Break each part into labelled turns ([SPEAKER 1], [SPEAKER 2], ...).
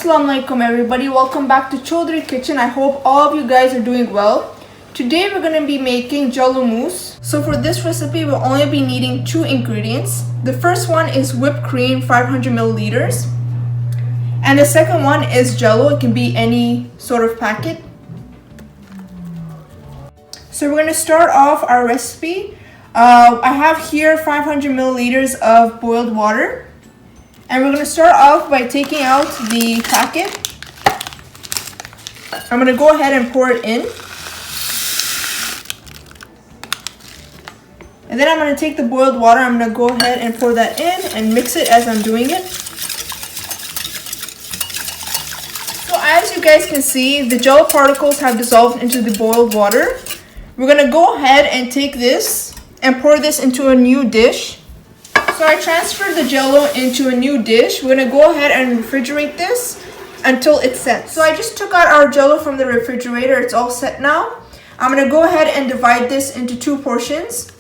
[SPEAKER 1] Assalamualaikum everybody, welcome back to Chaudhry kitchen. I hope all of you guys are doing well. Today we're going to be making Jello mousse. So for this recipe we'll only be needing 2 ingredients. The first one is whipped cream 500 milliliters. And the second one is Jello. It can be any sort of packet. So we're going to start off our recipe. I have here 500 milliliters of boiled water. And we're going to start off by taking out the packet. I'm going to go ahead and pour it in. And then I'm going to take the boiled water, I'm going to go ahead and pour that in and mix it as I'm doing it. So as you guys can see, the Jello particles have dissolved into the boiled water. We're going to go ahead and take this and pour this into a new dish. So I transferred the Jello into a new dish. We're going to go ahead and refrigerate this until it sets. So I just took out our Jello from the refrigerator. It's all set now. I'm going to go ahead and divide this into 2 portions.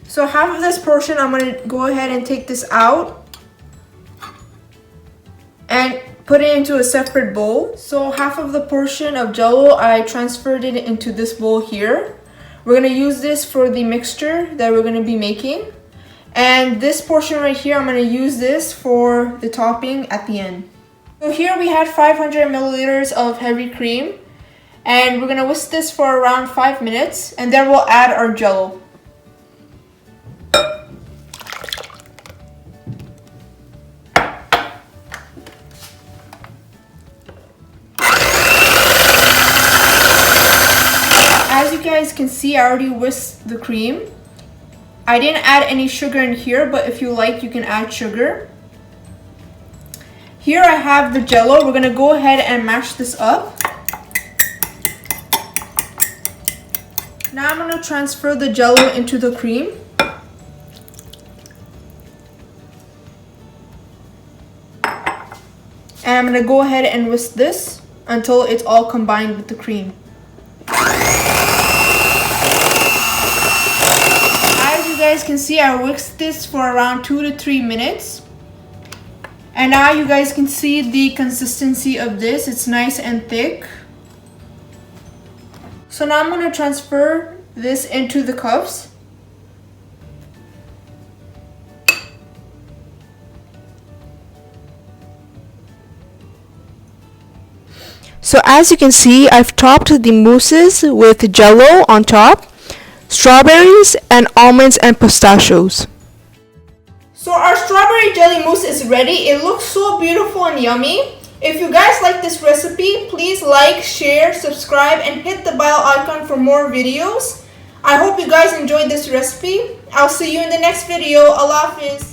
[SPEAKER 1] So half of this portion, I'm going to go ahead and take this out and put it into a separate bowl. So half of the portion of Jello, I transferred it into this bowl here. We're going to use this for the mixture that we're going to be making. And this portion right here, I'm going to use this for the topping at the end. So here we had 500 milliliters of heavy cream. And we're going to whisk this for around 5 minutes. And then we'll add our Jello. As you guys can see, I already whisked the cream. I didn't add any sugar in here, but if you like, you can add sugar. Here I have the Jello. We're going to go ahead and mash this up. Now I'm going to transfer the Jello into the cream. And I'm going to go ahead and whisk this until it's all combined with the cream. You guys can see I whisked this for around 2 to 3 minutes, and now you guys can see the consistency of this. It's nice and thick. So now I'm going to transfer this into the cups. So as you can see, I've topped the mousses with Jello on top, strawberries, and almonds and pistachios. So our strawberry jelly mousse is ready. It looks so beautiful and yummy. If you guys like this recipe, please like, share, subscribe, and hit the bell icon for more videos. I hope you guys enjoyed this recipe. I'll see you in the next video. Allah Hafiz.